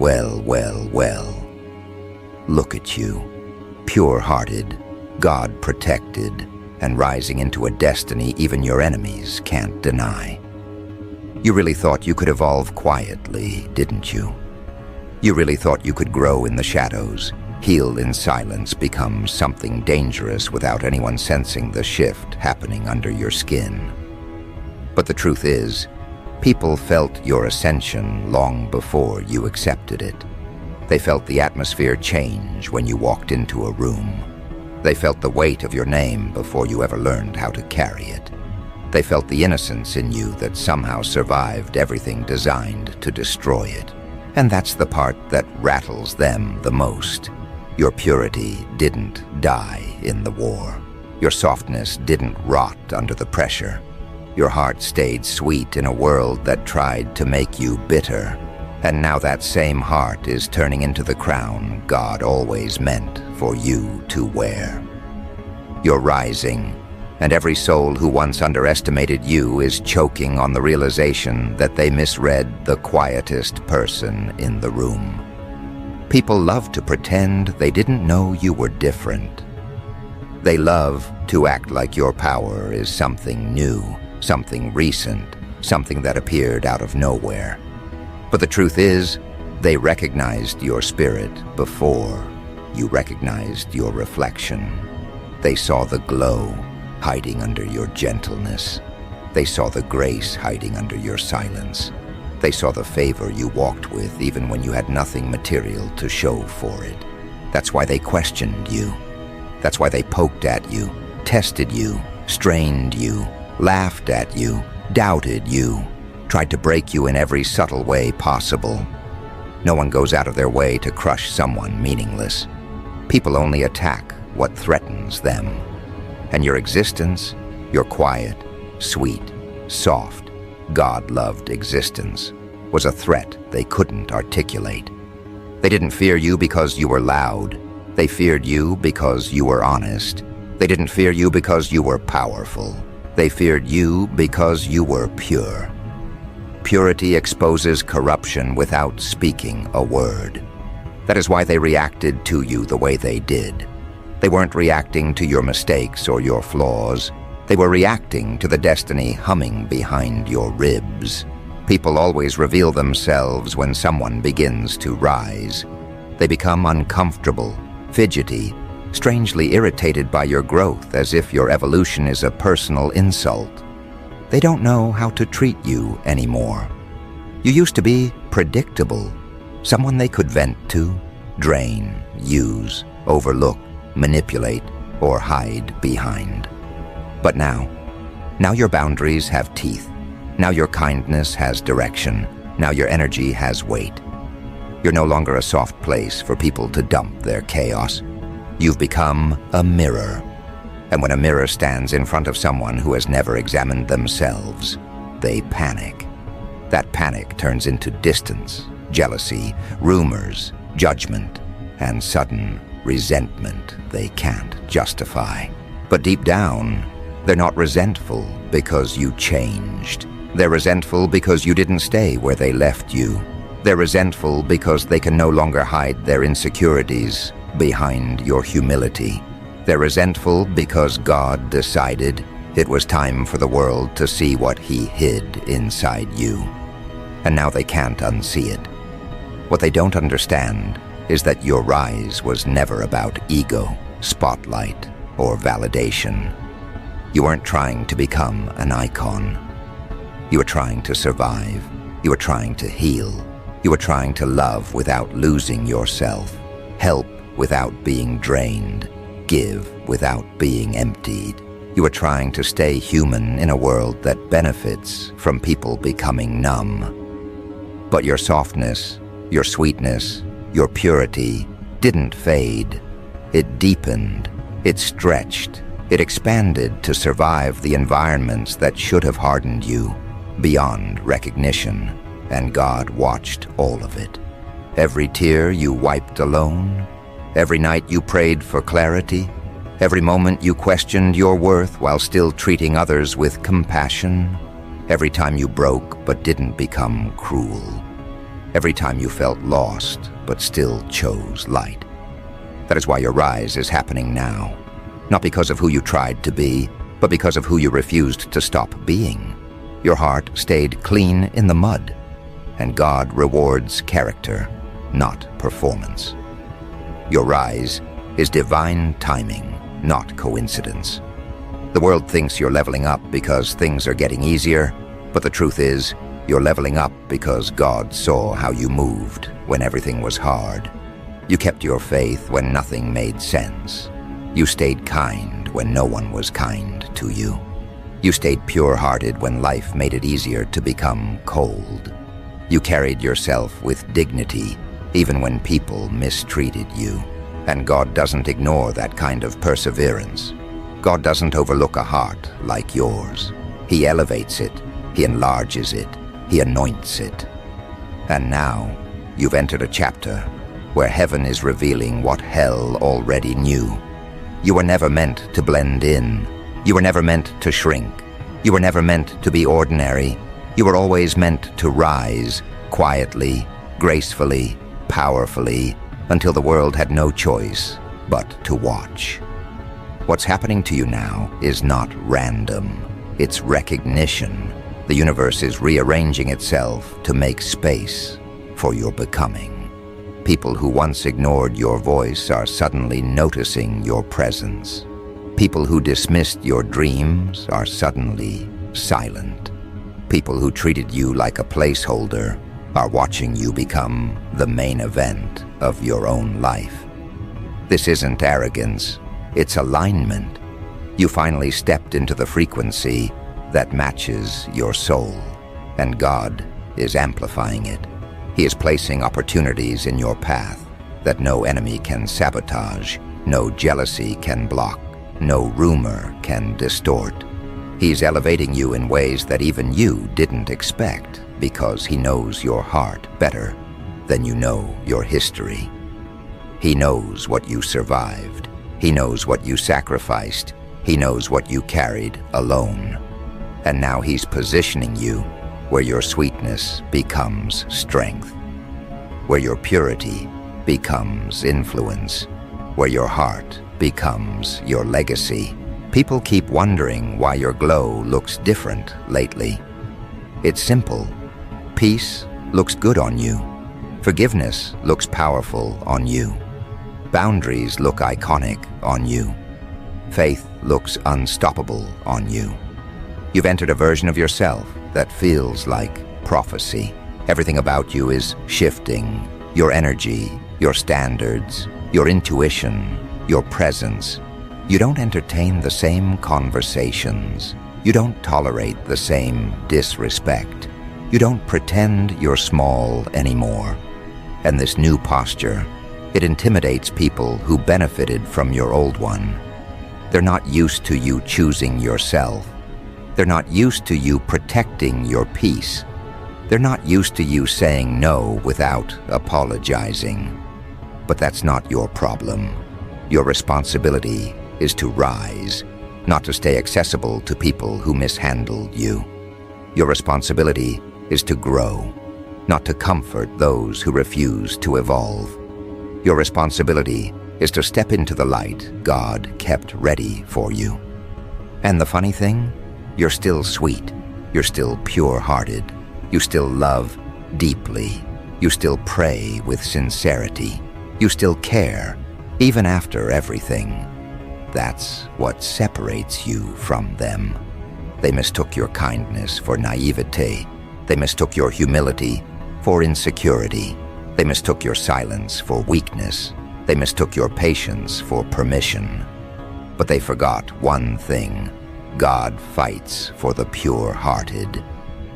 Well, well, well. Look at you, pure-hearted, God-protected, and rising into a destiny even your enemies can't deny. You really thought you could evolve quietly, didn't you? You really thought you could grow in the shadows, heal in silence, become something dangerous without anyone sensing the shift happening under your skin. But the truth is, people felt your ascension long before you accepted it. They felt the atmosphere change when you walked into a room. They felt the weight of your name before you ever learned how to carry it. They felt the innocence in you that somehow survived everything designed to destroy it. And that's the part that rattles them the most. Your purity didn't die in the war. Your softness didn't rot under the pressure. Your heart stayed sweet in a world that tried to make you bitter. And now that same heart is turning into the crown God always meant for you to wear. You're rising, and every soul who once underestimated you is choking on the realization that they misread the quietest person in the room. People love to pretend they didn't know you were different. They love to act like your power is something new, something recent, something that appeared out of nowhere. But the truth is, they recognized your spirit before you recognized your reflection. They saw the glow hiding under your gentleness. They saw the grace hiding under your silence. They saw the favor you walked with even when you had nothing material to show for it. That's why they questioned you. That's why they poked at you, tested you, strained you, laughed at you, doubted you, tried to break you in every subtle way possible. No one goes out of their way to crush someone meaningless. People only attack what threatens them. And your existence, your quiet, sweet, soft, God-loved existence, was a threat they couldn't articulate. They didn't fear you because you were loud. They feared you because you were honest. They didn't fear you because you were powerful. They feared you because you were pure. Purity exposes corruption without speaking a word. That is why they reacted to you the way they did. They weren't reacting to your mistakes or your flaws. They were reacting to the destiny humming behind your ribs. People always reveal themselves when someone begins to rise. They become uncomfortable, fidgety, strangely irritated by your growth, as if your evolution is a personal insult. They don't know how to treat you anymore. You used to be predictable, someone they could vent to, drain, use, overlook, manipulate, or hide behind. But now your boundaries have teeth. Now your kindness has direction. Now your energy has weight. You're no longer a soft place for people to dump their chaos. You've become a mirror. And when a mirror stands in front of someone who has never examined themselves, they panic. That panic turns into distance, jealousy, rumors, judgment, and sudden resentment they can't justify. But deep down, they're not resentful because you changed. They're resentful because you didn't stay where they left you. They're resentful because they can no longer hide their insecurities behind your humility. They're resentful because God decided it was time for the world to see what He hid inside you. And now they can't unsee it. What they don't understand is that your rise was never about ego, spotlight, or validation. You weren't trying to become an icon. You were trying to survive. You were trying to heal. You were trying to love without losing yourself, help without being drained, give without being emptied. You were trying to stay human in a world that benefits from people becoming numb. But your softness, your sweetness, your purity didn't fade. It deepened, it stretched, it expanded to survive the environments that should have hardened you beyond recognition, and God watched all of it. Every tear you wiped alone, every night you prayed for clarity, every moment you questioned your worth while still treating others with compassion, every time you broke but didn't become cruel. every time you felt lost but still chose light. That is why your rise is happening now, not because of who you tried to be, but because of who you refused to stop being. Your heart stayed clean in the mud, and God rewards character, not performance. Your rise is divine timing, not coincidence. The world thinks you're leveling up because things are getting easier, but the truth is, you're leveling up because God saw how you moved when everything was hard. You kept your faith when nothing made sense. You stayed kind when no one was kind to you. You stayed pure-hearted when life made it easier to become cold. You carried yourself with dignity even when people mistreated you. And God doesn't ignore that kind of perseverance. God doesn't overlook a heart like yours. He elevates it, He enlarges it, He anoints it. And now, you've entered a chapter where heaven is revealing what hell already knew. You were never meant to blend in. You were never meant to shrink. You were never meant to be ordinary. You were always meant to rise, quietly, gracefully, powerfully, until the world had no choice but to watch. What's happening to you now is not random. It's recognition. The universe is rearranging itself to make space for your becoming. People who once ignored your voice are suddenly noticing your presence. People who dismissed your dreams are suddenly silent. People who treated you like a placeholder are watching you become the main event of your own life. This isn't arrogance, it's alignment. You finally stepped into the frequency that matches your soul, and God is amplifying it. He is placing opportunities in your path that no enemy can sabotage, no jealousy can block, no rumor can distort. He's elevating you in ways that even you didn't expect, because He knows your heart better than you know your history. He knows what you survived. He knows what you sacrificed. He knows what you carried alone. And now He's positioning you where your sweetness becomes strength, where your purity becomes influence, where your heart becomes your legacy. People keep wondering why your glow looks different lately. It's simple. Peace looks good on you. Forgiveness looks powerful on you. Boundaries look iconic on you. Faith looks unstoppable on you. You've entered a version of yourself that feels like prophecy. Everything about you is shifting. Your energy, your standards, your intuition, your presence. You don't entertain the same conversations. You don't tolerate the same disrespect. You don't pretend you're small anymore. And this new posture, it intimidates people who benefited from your old one. They're not used to you choosing yourself. They're not used to you protecting your peace. They're not used to you saying no without apologizing. But that's not your problem. Your responsibility is to rise, not to stay accessible to people who mishandled you. Your responsibility is to grow, not to comfort those who refuse to evolve. Your responsibility is to step into the light God kept ready for you. And the funny thing? You're still sweet. You're still pure-hearted. You still love deeply. You still pray with sincerity. You still care, even after everything. That's what separates you from them. They mistook your kindness for naivete. They mistook your humility for insecurity. They mistook your silence for weakness. They mistook your patience for permission. But they forgot one thing. God fights for the pure-hearted.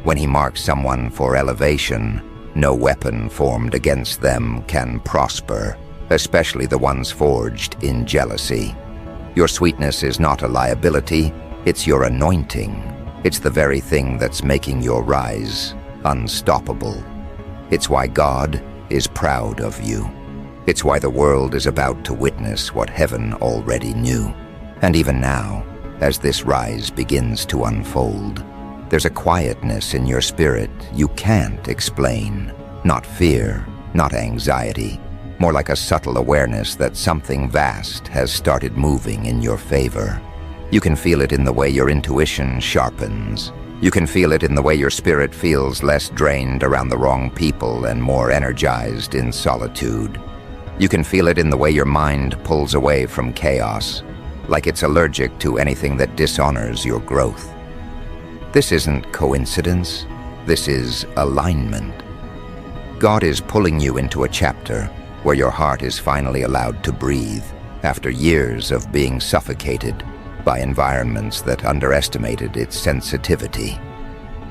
When He marks someone for elevation, no weapon formed against them can prosper, especially the ones forged in jealousy. Your sweetness is not a liability, it's your anointing. It's the very thing that's making your rise unstoppable. It's why God is proud of you. It's why the world is about to witness what heaven already knew. And even now, as this rise begins to unfold, there's a quietness in your spirit you can't explain. Not fear, not anxiety, more like a subtle awareness that something vast has started moving in your favor. You can feel it in the way your intuition sharpens. You can feel it in the way your spirit feels less drained around the wrong people and more energized in solitude. You can feel it in the way your mind pulls away from chaos, like it's allergic to anything that dishonors your growth. This isn't coincidence. This is alignment. God is pulling you into a chapter where your heart is finally allowed to breathe after years of being suffocated by environments that underestimated its sensitivity.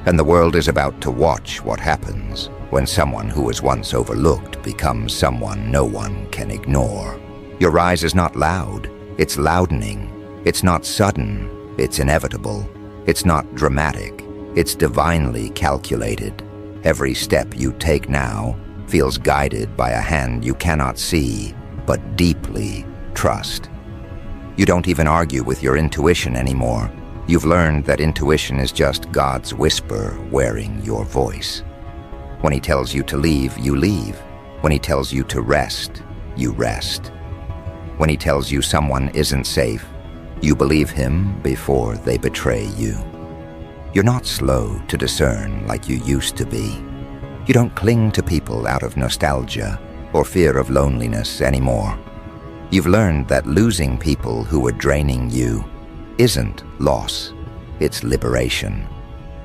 And the world is about to watch what happens when someone who was once overlooked becomes someone no one can ignore. Your rise is not loud, it's loudening. It's not sudden, it's inevitable. It's not dramatic, it's divinely calculated. Every step you take now feels guided by a hand you cannot see, but deeply trust. You don't even argue with your intuition anymore. You've learned that intuition is just God's whisper wearing your voice. When He tells you to leave, you leave. When He tells you to rest, you rest. When He tells you someone isn't safe, you believe Him before they betray you. You're not slow to discern like you used to be. You don't cling to people out of nostalgia or fear of loneliness anymore. You've learned that losing people who were draining you isn't loss, it's liberation.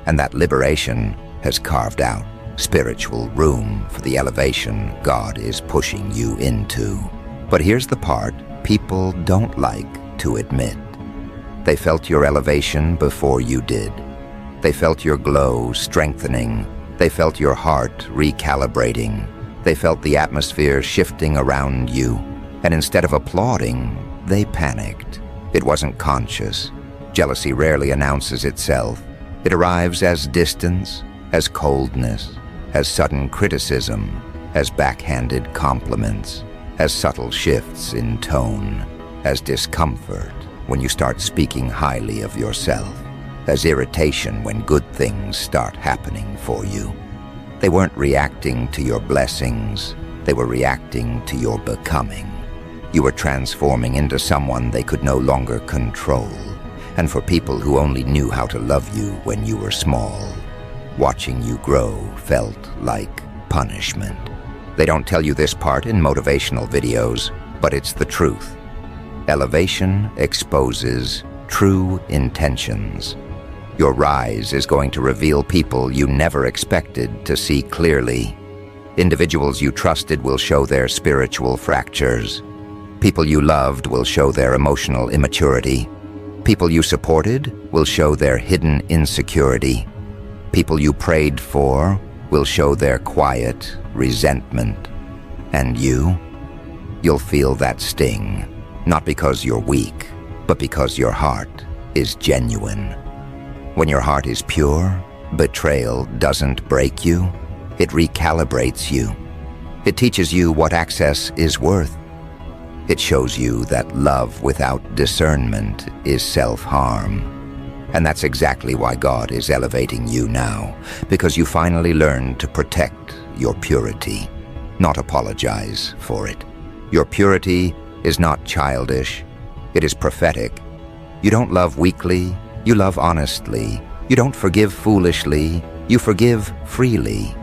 And that liberation has carved out spiritual room for the elevation God is pushing you into. But here's the part people don't like to admit. They felt your elevation before you did. They felt your glow strengthening. They felt your heart recalibrating. They felt the atmosphere shifting around you. And instead of applauding, they panicked. It wasn't conscious. Jealousy rarely announces itself. It arrives as distance, as coldness, as sudden criticism, as backhanded compliments, as subtle shifts in tone, as discomfort when you start speaking highly of yourself, as irritation when good things start happening for you. They weren't reacting to your blessings, they were reacting to your becoming. You were transforming into someone they could no longer control. And for people who only knew how to love you when you were small, watching you grow felt like punishment. They don't tell you this part in motivational videos, but it's the truth. Elevation exposes true intentions. Your rise is going to reveal people you never expected to see clearly. Individuals you trusted will show their spiritual fractures. People you loved will show their emotional immaturity. People you supported will show their hidden insecurity. People you prayed for will show their quiet resentment. And you'll feel that sting, not because you're weak, but because your heart is genuine. When your heart is pure, betrayal doesn't break you, it recalibrates you. It teaches you what access is worth. It shows you that love without discernment is self-harm. And that's exactly why God is elevating you now, because you finally learned to protect your purity, not apologize for it. Your purity is not childish, it is prophetic. You don't love weakly, you love honestly. You don't forgive foolishly, you forgive freely.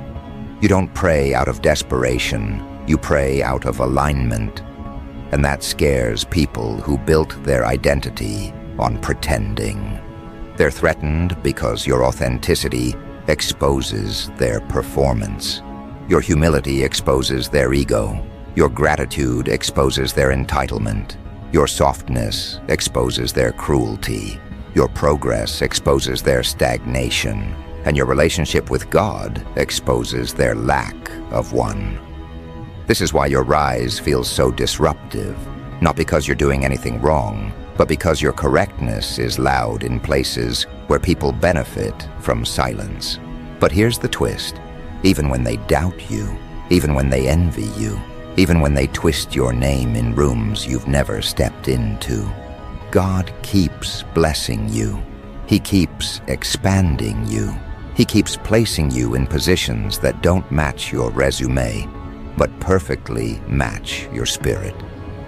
You don't pray out of desperation, you pray out of alignment. And that scares people who built their identity on pretending. They're threatened because your authenticity exposes their performance. Your humility exposes their ego. Your gratitude exposes their entitlement. Your softness exposes their cruelty. Your progress exposes their stagnation. And your relationship with God exposes their lack of one. This is why your rise feels so disruptive, not because you're doing anything wrong, but because your correctness is loud in places where people benefit from silence. But here's the twist. Even when they doubt you, even when they envy you, even when they twist your name in rooms you've never stepped into, God keeps blessing you. He keeps expanding you. He keeps placing you in positions that don't match your resume, but perfectly match your spirit.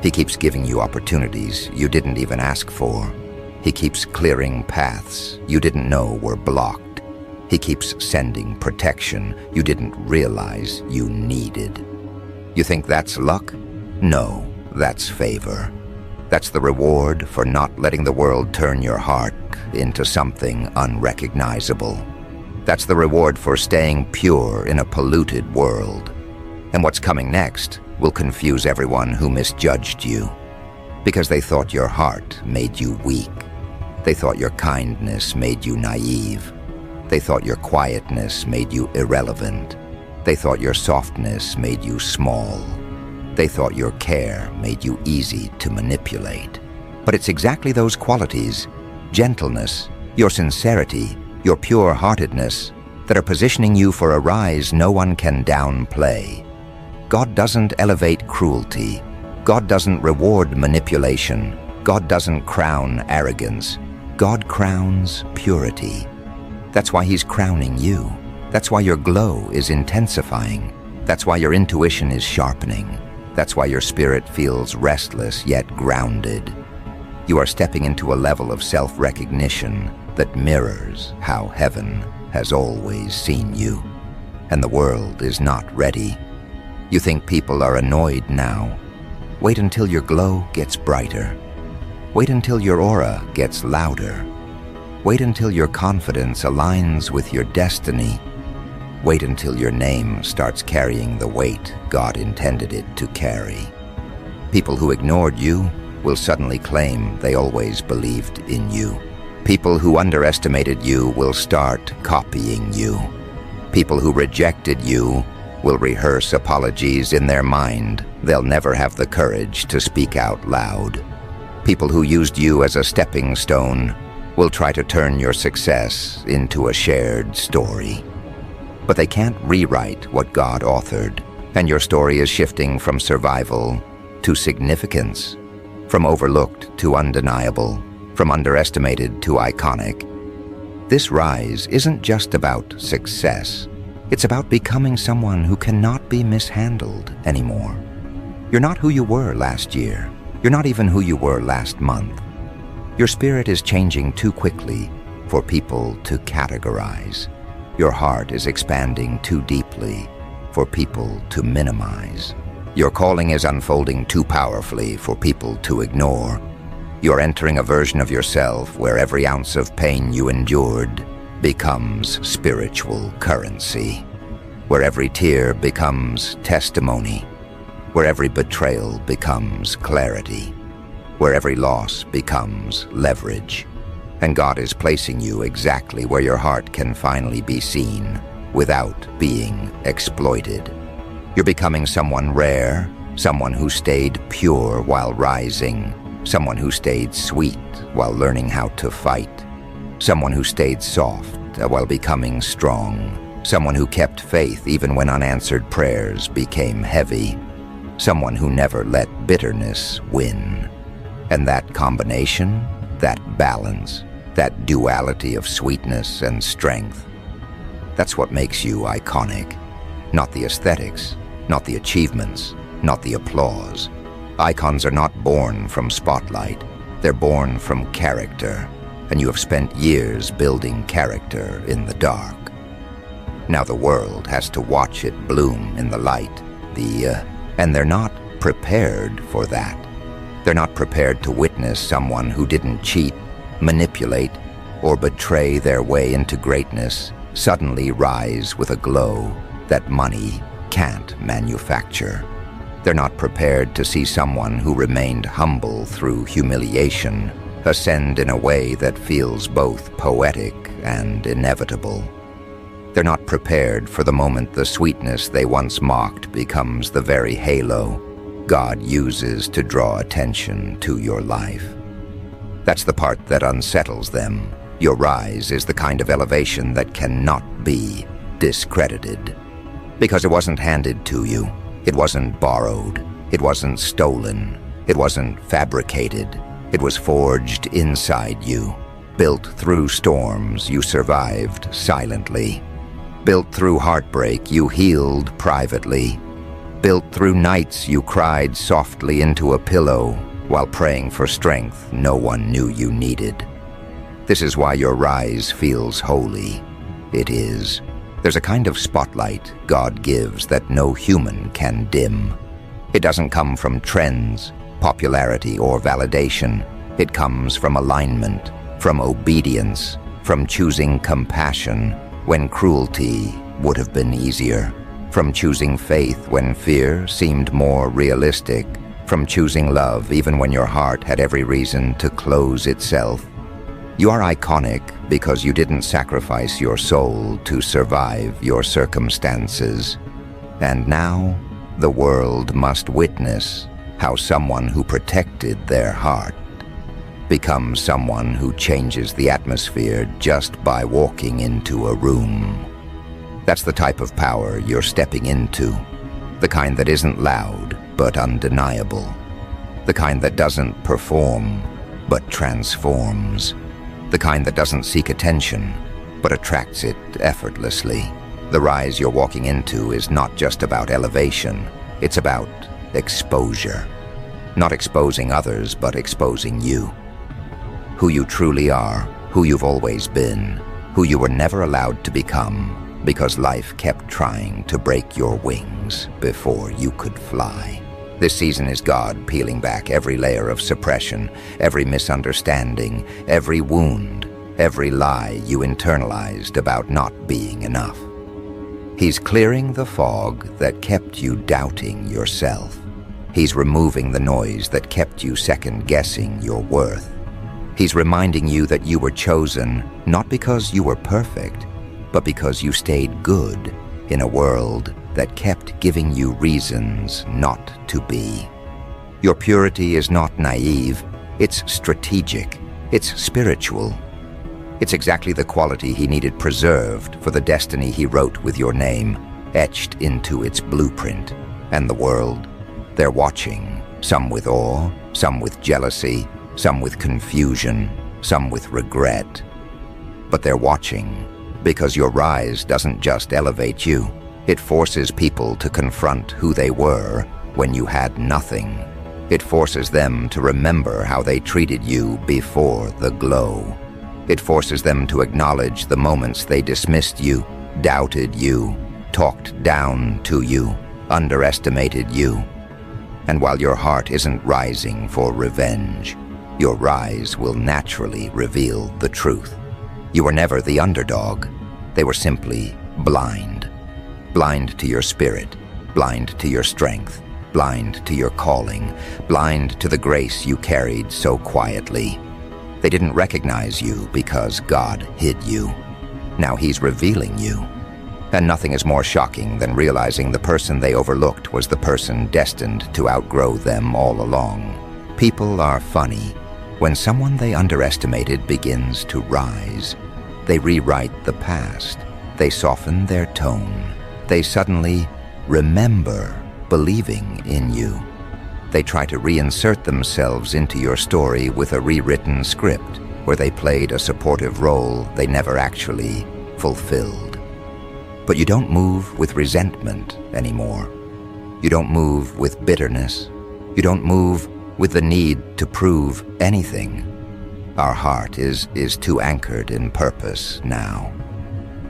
He keeps giving you opportunities you didn't even ask for. He keeps clearing paths you didn't know were blocked. He keeps sending protection you didn't realize you needed. You think that's luck? No, that's favor. That's the reward for not letting the world turn your heart into something unrecognizable. That's the reward for staying pure in a polluted world. And what's coming next will confuse everyone who misjudged you, because they thought your heart made you weak. They thought your kindness made you naive. They thought your quietness made you irrelevant. They thought your softness made you small. They thought your care made you easy to manipulate. But it's exactly those qualities, gentleness, your sincerity, your pure-heartedness, that are positioning you for a rise no one can downplay. God doesn't elevate cruelty. God doesn't reward manipulation. God doesn't crown arrogance. God crowns purity. That's why He's crowning you. That's why your glow is intensifying. That's why your intuition is sharpening. That's why your spirit feels restless yet grounded. You are stepping into a level of self-recognition that mirrors how heaven has always seen you. And the world is not ready. You think people are annoyed now. Wait until your glow gets brighter. Wait until your aura gets louder. Wait until your confidence aligns with your destiny. Wait until your name starts carrying the weight God intended it to carry. People who ignored you will suddenly claim they always believed in you. People who underestimated you will start copying you. People who rejected you will rehearse apologies in their mind. They'll never have the courage to speak out loud. People who used you as a stepping stone will try to turn your success into a shared story. But they can't rewrite what God authored, and your story is shifting from survival to significance, from overlooked to undeniable, from underestimated to iconic. This rise isn't just about success. It's about becoming someone who cannot be mishandled anymore. You're not who you were last year. You're not even who you were last month. Your spirit is changing too quickly for people to categorize. Your heart is expanding too deeply for people to minimize. Your calling is unfolding too powerfully for people to ignore. You're entering a version of yourself where every ounce of pain you endured becomes spiritual currency, where every tear becomes testimony, where every betrayal becomes clarity, where every loss becomes leverage. And God is placing you exactly where your heart can finally be seen without being exploited. You're becoming someone rare, someone who stayed pure while rising, someone who stayed sweet while learning how to fight, someone who stayed soft while becoming strong, someone who kept faith even when unanswered prayers became heavy, someone who never let bitterness win. And that combination, that balance, that duality of sweetness and strength, that's what makes you iconic. Not the aesthetics, not the achievements, not the applause. Icons are not born from spotlight. They're born from character, and you have spent years building character in the dark. Now the world has to watch it bloom in the light. And they're not prepared for that. They're not prepared to witness someone who didn't cheat, manipulate, or betray their way into greatness suddenly rise with a glow that money can't manufacture. They're not prepared to see someone who remained humble through humiliation ascend in a way that feels both poetic and inevitable. They're not prepared for the moment the sweetness they once mocked becomes the very halo God uses to draw attention to your life. That's the part that unsettles them. Your rise is the kind of elevation that cannot be discredited. Because it wasn't handed to you. It wasn't borrowed. It wasn't stolen. It wasn't fabricated. It was forged inside you. Built through storms, you survived silently. Built through heartbreak, you healed privately. Built through nights, you cried softly into a pillow while praying for strength no one knew you needed. This is why your rise feels holy. It is. There's a kind of spotlight God gives that no human can dim. It doesn't come from trends, popularity, or validation. It comes from alignment, from obedience, from choosing compassion when cruelty would have been easier, from choosing faith when fear seemed more realistic, from choosing love even when your heart had every reason to close itself. You are iconic because you didn't sacrifice your soul to survive your circumstances. And now, the world must witness how someone who protected their heart becomes someone who changes the atmosphere just by walking into a room. That's the type of power you're stepping into, the kind that isn't loud but undeniable, the kind that doesn't perform but transforms, the kind that doesn't seek attention but attracts it effortlessly. The rise you're walking into is not just about elevation, it's about exposure. Not exposing others, but exposing you. Who you truly are, who you've always been, who you were never allowed to become because life kept trying to break your wings before you could fly. This season is God peeling back every layer of suppression, every misunderstanding, every wound, every lie you internalized about not being enough. He's clearing the fog that kept you doubting yourself. He's removing the noise that kept you second-guessing your worth. He's reminding you that you were chosen not because you were perfect, but because you stayed good in a world that kept giving you reasons not to be. Your purity is not naive, it's strategic, it's spiritual. It's exactly the quality he needed preserved for the destiny he wrote with your name, etched into its blueprint. And the world, they're watching, some with awe, some with jealousy, some with confusion, some with regret. But they're watching because your rise doesn't just elevate you. It forces people to confront who they were when you had nothing. It forces them to remember how they treated you before the glow. It forces them to acknowledge the moments they dismissed you, doubted you, talked down to you, underestimated you. And while your heart isn't rising for revenge, your rise will naturally reveal the truth. You were never the underdog. They were simply blind. Blind to your spirit, blind to your strength, blind to your calling, blind to the grace you carried so quietly. They didn't recognize you because God hid you. Now He's revealing you. And nothing is more shocking than realizing the person they overlooked was the person destined to outgrow them all along. People are funny. When someone they underestimated begins to rise, they rewrite the past. They soften their tone. They suddenly remember believing in you. They try to reinsert themselves into your story with a rewritten script where they played a supportive role they never actually fulfilled. But you don't move with resentment anymore. You don't move with bitterness. You don't move with the need to prove anything. Our heart is too anchored in purpose now.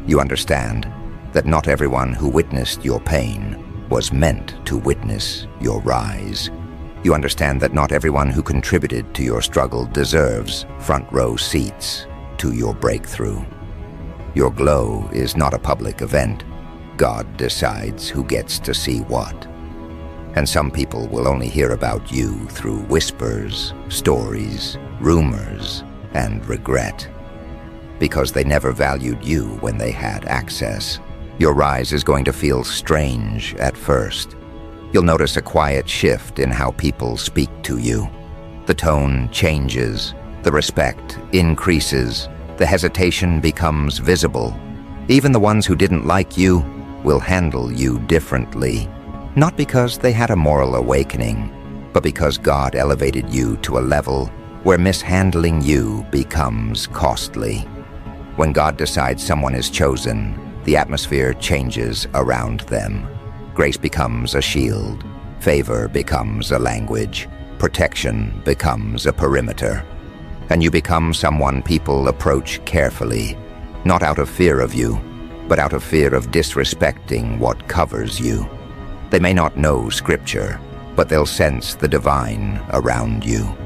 You understand that not everyone who witnessed your pain was meant to witness your rise. You understand that not everyone who contributed to your struggle deserves front-row seats to your breakthrough. Your glow is not a public event. God decides who gets to see what. And some people will only hear about you through whispers, stories, rumors, and regret, because they never valued you when they had access. Your rise is going to feel strange at first. You'll notice a quiet shift in how people speak to you. The tone changes, the respect increases, the hesitation becomes visible. Even the ones who didn't like you will handle you differently, not because they had a moral awakening, but because God elevated you to a level where mishandling you becomes costly. When God decides someone is chosen, the atmosphere changes around them. Grace becomes a shield, favor becomes a language, protection becomes a perimeter. And you become someone people approach carefully, not out of fear of you, but out of fear of disrespecting what covers you. They may not know Scripture, but they'll sense the divine around you.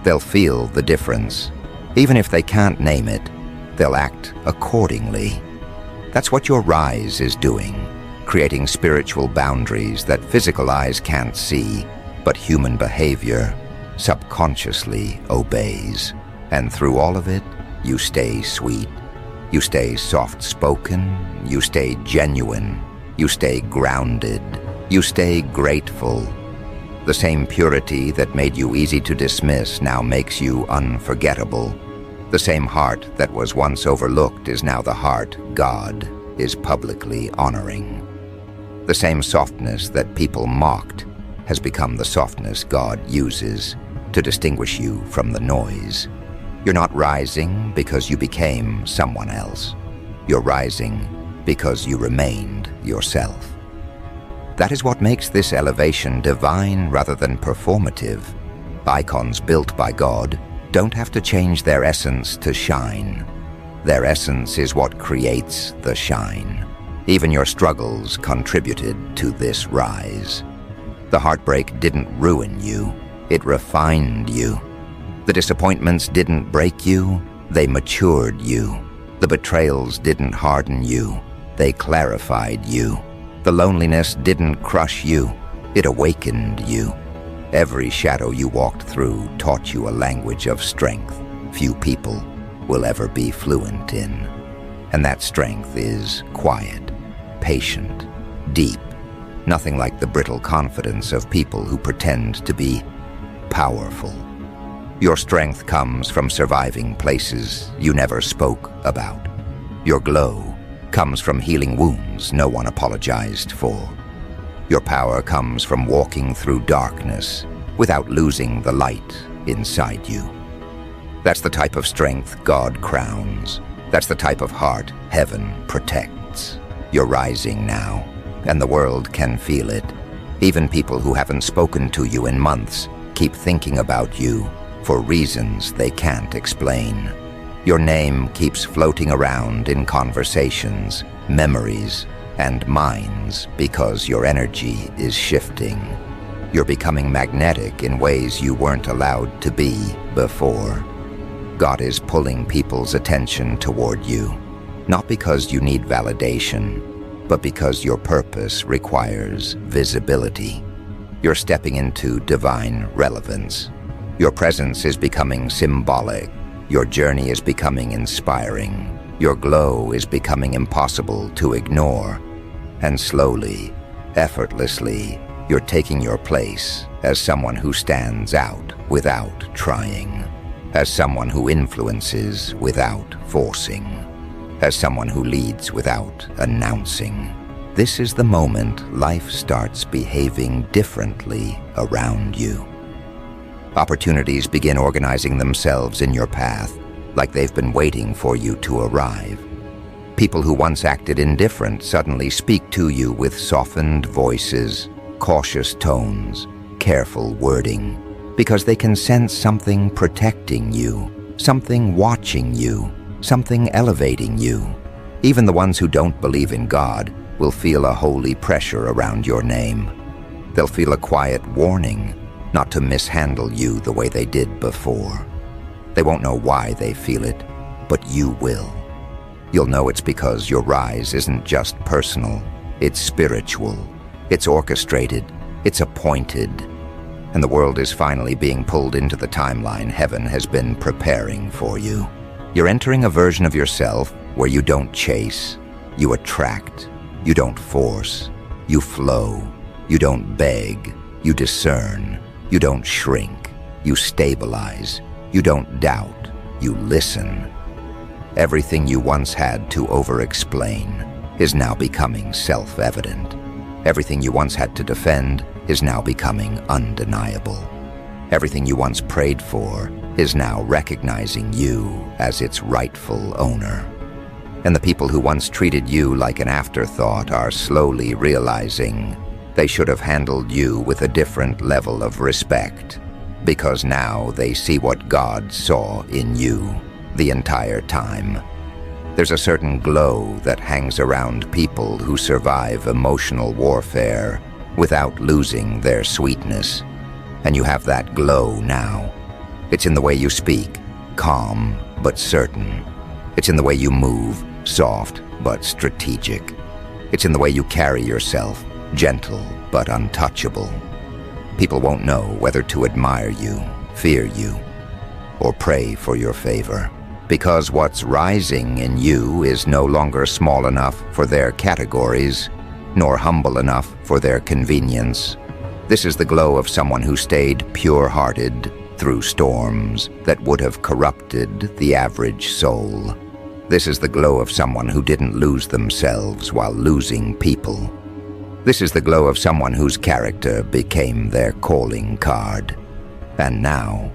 They'll feel the difference. Even if they can't name it, they'll act accordingly. That's what your rise is doing, creating spiritual boundaries that physical eyes can't see, but human behavior subconsciously obeys. And through all of it, you stay sweet. You stay soft-spoken. You stay genuine. You stay grounded. You stay grateful. The same purity that made you easy to dismiss now makes you unforgettable. The same heart that was once overlooked is now the heart God is publicly honoring. The same softness that people mocked has become the softness God uses to distinguish you from the noise. You're not rising because you became someone else. You're rising because you remained yourself. That is what makes this elevation divine rather than performative. Icons built by God don't have to change their essence to shine. Their essence is what creates the shine. Even your struggles contributed to this rise. The heartbreak didn't ruin you, it refined you. The disappointments didn't break you, they matured you. The betrayals didn't harden you, they clarified you. The loneliness didn't crush you, it awakened you. Every shadow you walked through taught you a language of strength few people will ever be fluent in. And that strength is quiet, patient, deep, nothing like the brittle confidence of people who pretend to be powerful. Your strength comes from surviving places you never spoke about. Your glow comes from healing wounds no one apologized for. Your power comes from walking through darkness without losing the light inside you. That's the type of strength God crowns. That's the type of heart heaven protects. You're rising now, and the world can feel it. Even people who haven't spoken to you in months keep thinking about you for reasons they can't explain. Your name keeps floating around in conversations, memories, and minds because your energy is shifting. You're becoming magnetic in ways you weren't allowed to be before. God is pulling people's attention toward you, not because you need validation, but because your purpose requires visibility. You're stepping into divine relevance. Your presence is becoming symbolic. Your journey is becoming inspiring. Your glow is becoming impossible to ignore. And slowly, effortlessly, you're taking your place as someone who stands out without trying, as someone who influences without forcing, as someone who leads without announcing. This is the moment life starts behaving differently around you. Opportunities begin organizing themselves in your path, like they've been waiting for you to arrive. People who once acted indifferent suddenly speak to you with softened voices, cautious tones, careful wording, because they can sense something protecting you, something watching you, something elevating you. Even the ones who don't believe in God will feel a holy pressure around your name. They'll feel a quiet warning not to mishandle you the way they did before. They won't know why they feel it, but you will. You'll know it's because your rise isn't just personal, it's spiritual, it's orchestrated, it's appointed, and the world is finally being pulled into the timeline heaven has been preparing for you. You're entering a version of yourself where you don't chase, you attract, you don't force, you flow, you don't beg, you discern, you don't shrink, you stabilize, you don't doubt, you listen. Everything you once had to over-explain is now becoming self-evident. Everything you once had to defend is now becoming undeniable. Everything you once prayed for is now recognizing you as its rightful owner. And the people who once treated you like an afterthought are slowly realizing they should have handled you with a different level of respect, because now they see what God saw in you the entire time. There's a certain glow that hangs around people who survive emotional warfare without losing their sweetness. And you have that glow now. It's in the way you speak, calm but certain. It's in the way you move, soft but strategic. It's in the way you carry yourself, gentle but untouchable. People won't know whether to admire you, fear you, or pray for your favor, because what's rising in you is no longer small enough for their categories, nor humble enough for their convenience. This is the glow of someone who stayed pure-hearted through storms that would have corrupted the average soul. This is the glow of someone who didn't lose themselves while losing people. This is the glow of someone whose character became their calling card. And now,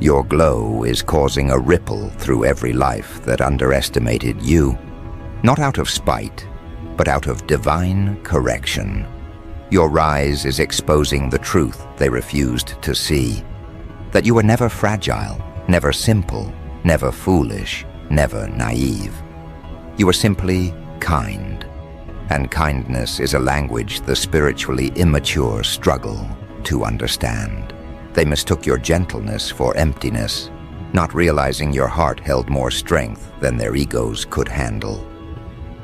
your glow is causing a ripple through every life that underestimated you, not out of spite, but out of divine correction. Your rise is exposing the truth they refused to see, that you were never fragile, never simple, never foolish, never naive. You were simply kind, and kindness is a language the spiritually immature struggle to understand. They mistook your gentleness for emptiness, not realizing your heart held more strength than their egos could handle.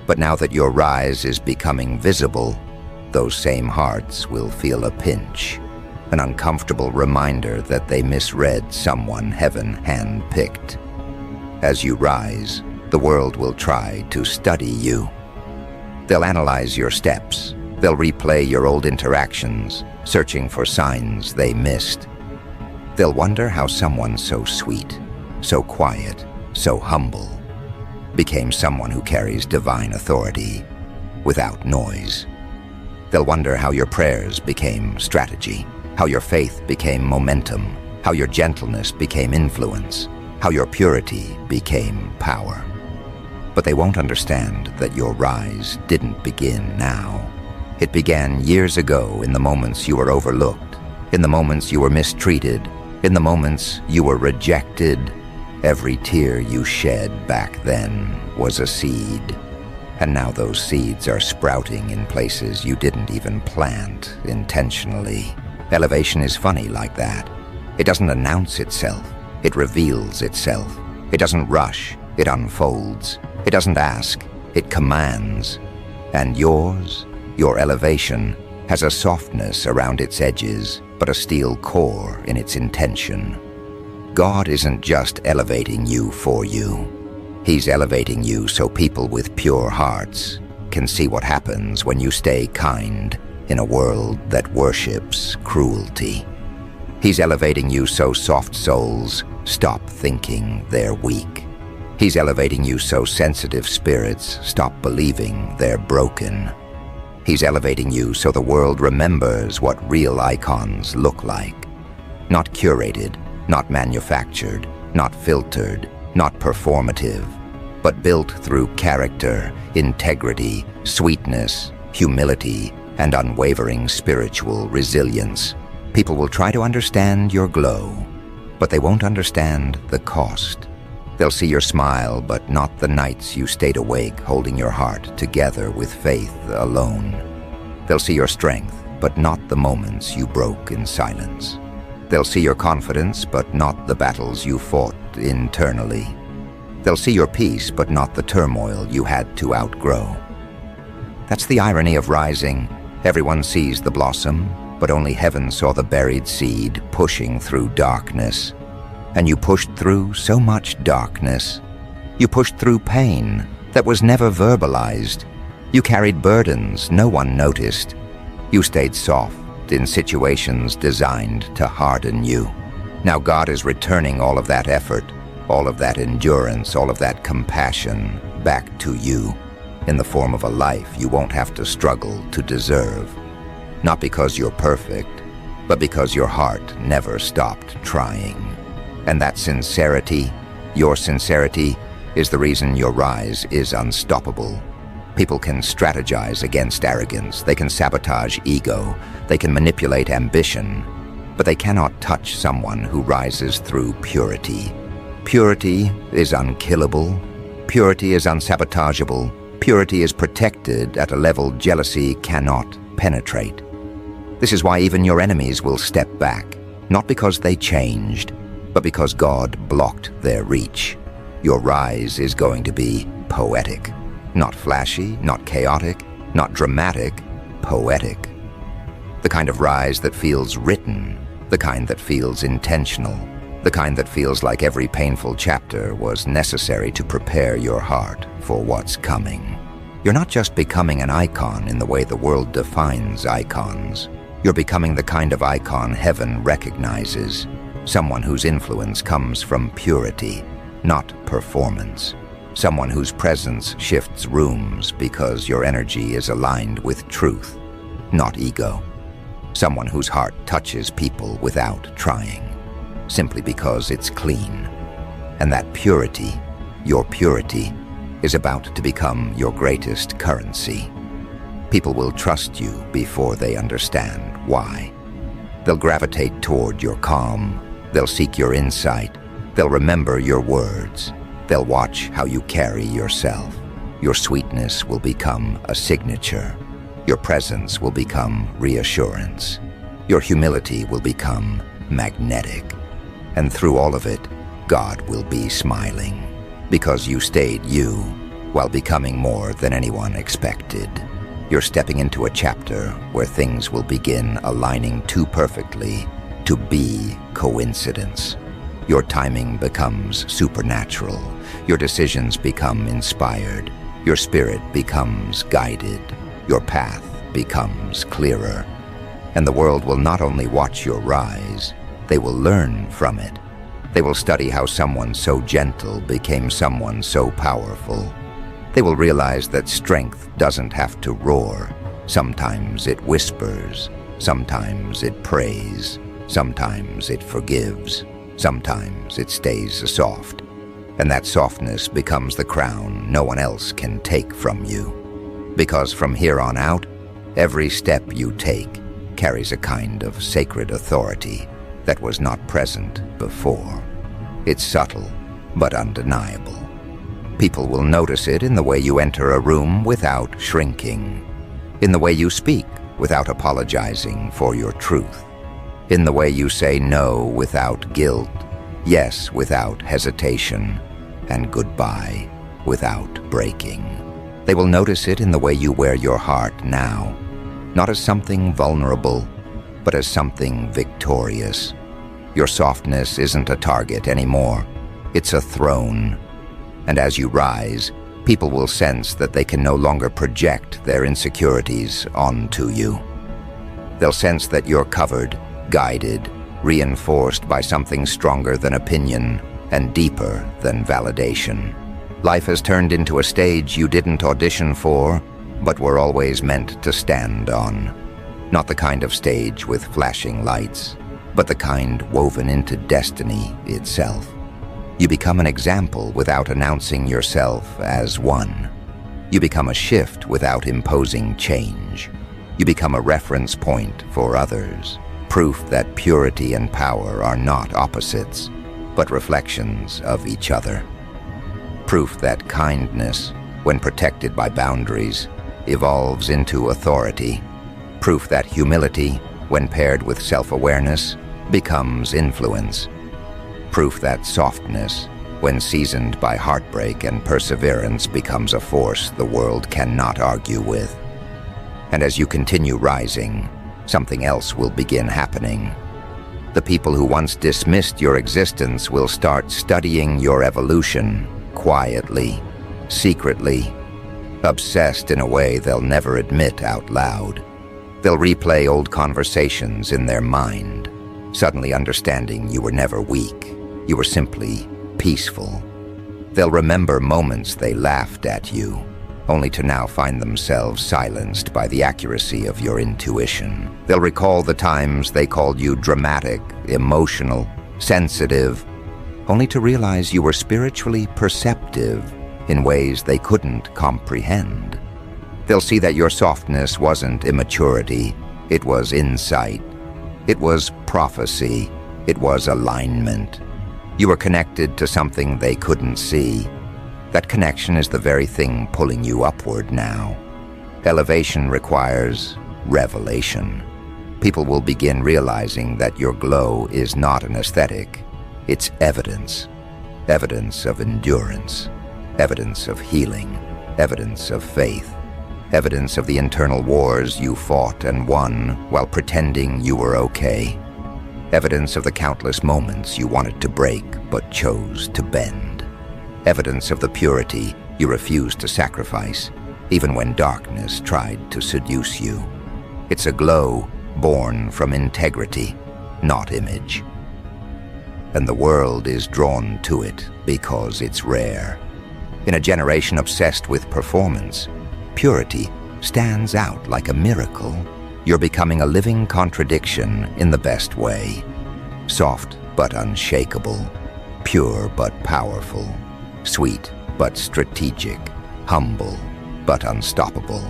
But now that your rise is becoming visible, those same hearts will feel a pinch, an uncomfortable reminder that they misread someone heaven handpicked. As you rise, the world will try to study you. They'll analyze your steps. They'll replay your old interactions, searching for signs they missed. They'll wonder how someone so sweet, so quiet, so humble, became someone who carries divine authority without noise. They'll wonder how your prayers became strategy, how your faith became momentum, how your gentleness became influence, how your purity became power. But they won't understand that your rise didn't begin now. It began years ago in the moments you were overlooked, in the moments you were mistreated, in the moments you were rejected. Every tear you shed back then was a seed. And now those seeds are sprouting in places you didn't even plant intentionally. Elevation is funny like that. It doesn't announce itself. It reveals itself. It doesn't rush. It unfolds. It doesn't ask. It commands. And yours, your elevation, has a softness around its edges, but a steel core in its intention. God isn't just elevating you for you. He's elevating you so people with pure hearts can see what happens when you stay kind in a world that worships cruelty. He's elevating you so soft souls stop thinking they're weak. He's elevating you so sensitive spirits stop believing they're broken. He's elevating you so the world remembers what real icons look like. Not curated, not manufactured, not filtered, not performative, but built through character, integrity, sweetness, humility, and unwavering spiritual resilience. People will try to understand your glow, but they won't understand the cost. They'll see your smile, but not the nights you stayed awake holding your heart together with faith alone. They'll see your strength, but not the moments you broke in silence. They'll see your confidence, but not the battles you fought internally. They'll see your peace, but not the turmoil you had to outgrow. That's the irony of rising. Everyone sees the blossom, but only heaven saw the buried seed pushing through darkness. And you pushed through so much darkness. You pushed through pain that was never verbalized. You carried burdens no one noticed. You stayed soft in situations designed to harden you. Now God is returning all of that effort, all of that endurance, all of that compassion back to you in the form of a life you won't have to struggle to deserve. Not because you're perfect, but because your heart never stopped trying. And that sincerity, your sincerity, is the reason your rise is unstoppable. People can strategize against arrogance, they can sabotage ego, they can manipulate ambition, but they cannot touch someone who rises through purity. Purity is unkillable, purity is unsabotageable, purity is protected at a level jealousy cannot penetrate. This is why even your enemies will step back, not because they changed, but because God blocked their reach. Your rise is going to be poetic. Not flashy, not chaotic, not dramatic, poetic. The kind of rise that feels written, the kind that feels intentional, the kind that feels like every painful chapter was necessary to prepare your heart for what's coming. You're not just becoming an icon in the way the world defines icons. You're becoming the kind of icon heaven recognizes, someone whose influence comes from purity, not performance. Someone whose presence shifts rooms because your energy is aligned with truth, not ego. Someone whose heart touches people without trying, simply because it's clean. And that purity, your purity, is about to become your greatest currency. People will trust you before they understand why. They'll gravitate toward your calm, they'll seek your insight, they'll remember your words, they'll watch how you carry yourself. Your sweetness will become a signature. Your presence will become reassurance. Your humility will become magnetic. And through all of it, God will be smiling, because you stayed you while becoming more than anyone expected. You're stepping into a chapter where things will begin aligning too perfectly to be coincidence. Your timing becomes supernatural. Your decisions become inspired. Your spirit becomes guided. Your path becomes clearer. And the world will not only watch your rise, they will learn from it. They will study how someone so gentle became someone so powerful. They will realize that strength doesn't have to roar. Sometimes it whispers. Sometimes it prays. Sometimes it forgives. Sometimes it stays soft, and that softness becomes the crown no one else can take from you. Because from here on out, every step you take carries a kind of sacred authority that was not present before. It's subtle, but undeniable. People will notice it in the way you enter a room without shrinking, in the way you speak without apologizing for your truth, in the way you say no without guilt, yes without hesitation, and goodbye without breaking. They will notice it in the way you wear your heart now, not as something vulnerable, but as something victorious. Your softness isn't a target anymore, it's a throne. And as you rise, people will sense that they can no longer project their insecurities onto you. They'll sense that you're covered, guided, reinforced by something stronger than opinion and deeper than validation. Life has turned into a stage you didn't audition for, but were always meant to stand on. Not the kind of stage with flashing lights, but the kind woven into destiny itself. You become an example without announcing yourself as one. You become a shift without imposing change. You become a reference point for others, proof that purity and power are not opposites, but reflections of each other. Proof that kindness, when protected by boundaries, evolves into authority. Proof that humility, when paired with self-awareness, becomes influence. Proof that softness, when seasoned by heartbreak and perseverance, becomes a force the world cannot argue with. And as you continue rising, something else will begin happening. The people who once dismissed your existence will start studying your evolution, quietly, secretly, obsessed in a way they'll never admit out loud. They'll replay old conversations in their mind, suddenly understanding you were never weak. You were simply peaceful. They'll remember moments they laughed at you, only to now find themselves silenced by the accuracy of your intuition. They'll recall the times they called you dramatic, emotional, sensitive, only to realize you were spiritually perceptive in ways they couldn't comprehend. They'll see that your softness wasn't immaturity, it was insight, it was prophecy, it was alignment. You were connected to something they couldn't see. That connection is the very thing pulling you upward now. Elevation requires revelation. People will begin realizing that your glow is not an aesthetic. It's evidence. Evidence of endurance. Evidence of healing. Evidence of faith. Evidence of the internal wars you fought and won while pretending you were okay. Evidence of the countless moments you wanted to break but chose to bend. Evidence of the purity you refused to sacrifice, even when darkness tried to seduce you. It's a glow born from integrity, not image. And the world is drawn to it because it's rare. In a generation obsessed with performance, purity stands out like a miracle. You're becoming a living contradiction in the best way. Soft but unshakable, pure but powerful, sweet but strategic, humble but unstoppable.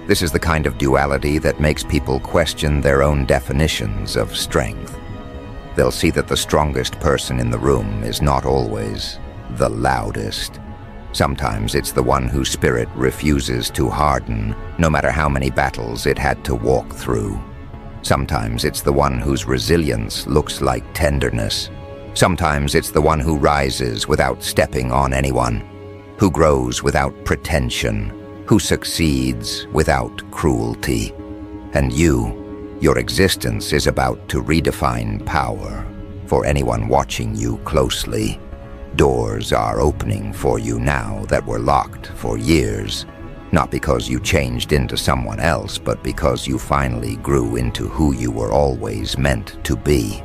This is the kind of duality that makes people question their own definitions of strength. They'll see that the strongest person in the room is not always the loudest. Sometimes it's the one whose spirit refuses to harden, no matter how many battles it had to walk through. Sometimes it's the one whose resilience looks like tenderness. Sometimes it's the one who rises without stepping on anyone, who grows without pretension, who succeeds without cruelty. And your existence is about to redefine power for anyone watching you closely. Doors are opening for you now that were locked for years, not because you changed into someone else, but because you finally grew into who you were always meant to be.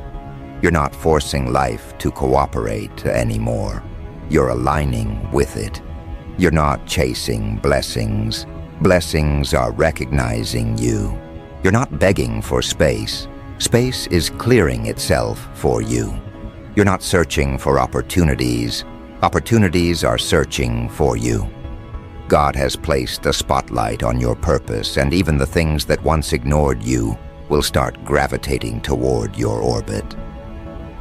You're not forcing life to cooperate anymore. You're aligning with it. You're not chasing blessings. Blessings are recognizing you. You're not begging for space. Space is clearing itself for you. You're not searching for opportunities. Opportunities are searching for you. God has placed a spotlight on your purpose, and even the things that once ignored you will start gravitating toward your orbit.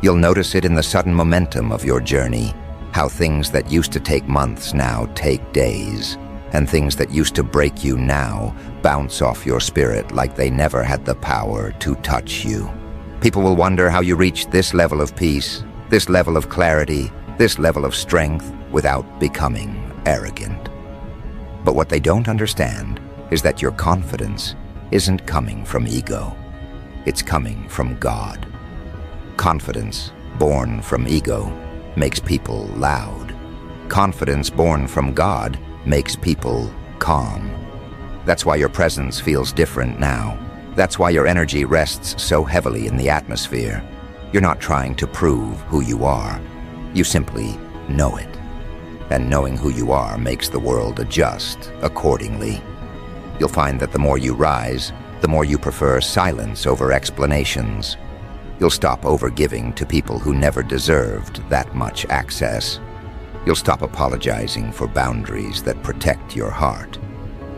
You'll notice it in the sudden momentum of your journey, how things that used to take months now take days, and things that used to break you now bounce off your spirit like they never had the power to touch you. People will wonder how you reached this level of peace, this level of clarity, this level of strength without becoming arrogant. But what they don't understand is that your confidence isn't coming from ego. It's coming from God. Confidence born from ego makes people loud. Confidence born from God makes people calm. That's why your presence feels different now. That's why your energy rests so heavily in the atmosphere. You're not trying to prove who you are. You simply know it. And knowing who you are makes the world adjust accordingly. You'll find that the more you rise, the more you prefer silence over explanations. You'll stop overgiving to people who never deserved that much access. You'll stop apologizing for boundaries that protect your heart.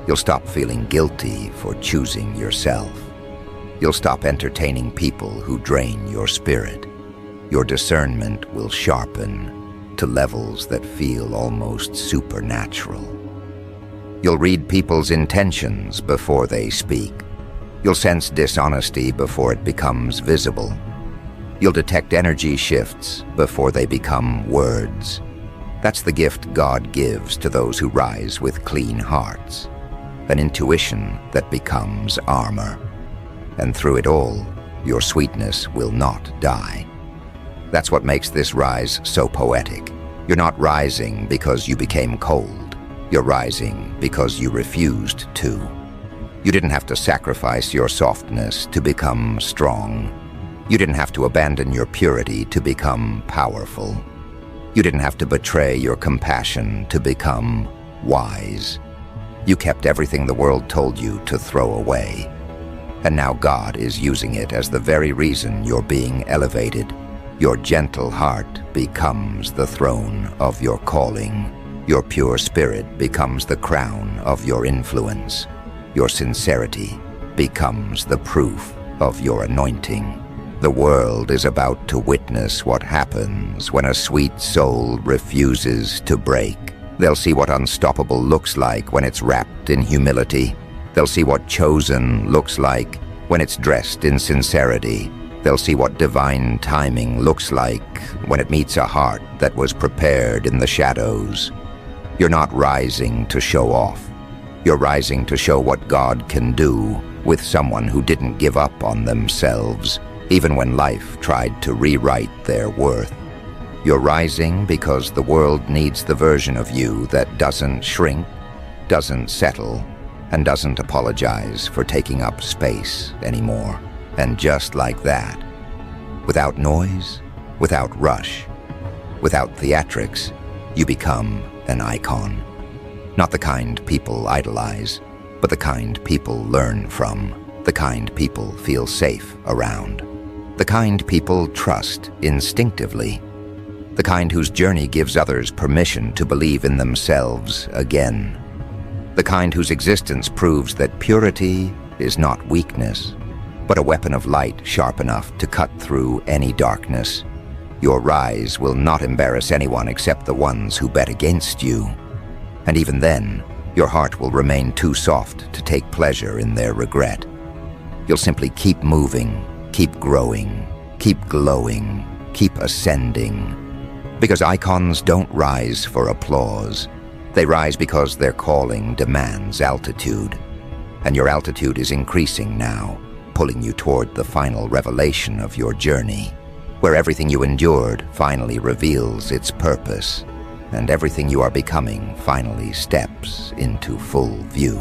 You'll stop feeling guilty for choosing yourself. You'll stop entertaining people who drain your spirit. Your discernment will sharpen to levels that feel almost supernatural. You'll read people's intentions before they speak. You'll sense dishonesty before it becomes visible. You'll detect energy shifts before they become words. That's the gift God gives to those who rise with clean hearts, an intuition that becomes armor. And through it all, your sweetness will not die. That's what makes this rise so poetic. You're not rising because you became cold. You're rising because you refused to. You didn't have to sacrifice your softness to become strong. You didn't have to abandon your purity to become powerful. You didn't have to betray your compassion to become wise. You kept everything the world told you to throw away. And now God is using it as the very reason you're being elevated. Your gentle heart becomes the throne of your calling. Your pure spirit becomes the crown of your influence. Your sincerity becomes the proof of your anointing. The world is about to witness what happens when a sweet soul refuses to break. They'll see what unstoppable looks like when it's wrapped in humility. They'll see what chosen looks like when it's dressed in sincerity. They'll see what divine timing looks like when it meets a heart that was prepared in the shadows. You're not rising to show off. You're rising to show what God can do with someone who didn't give up on themselves, even when life tried to rewrite their worth. You're rising because the world needs the version of you that doesn't shrink, doesn't settle, and doesn't apologize for taking up space anymore. And just like that, without noise, without rush, without theatrics, you become an icon. Not the kind people idolize, but the kind people learn from, the kind people feel safe around, the kind people trust instinctively, the kind whose journey gives others permission to believe in themselves again, the kind whose existence proves that purity is not weakness, but a weapon of light sharp enough to cut through any darkness. Your rise will not embarrass anyone except the ones who bet against you. And even then, your heart will remain too soft to take pleasure in their regret. You'll simply keep moving, keep growing, keep glowing, keep ascending. Because icons don't rise for applause. They rise because their calling demands altitude. And your altitude is increasing now, pulling you toward the final revelation of your journey, where everything you endured finally reveals its purpose, and everything you are becoming finally steps into full view.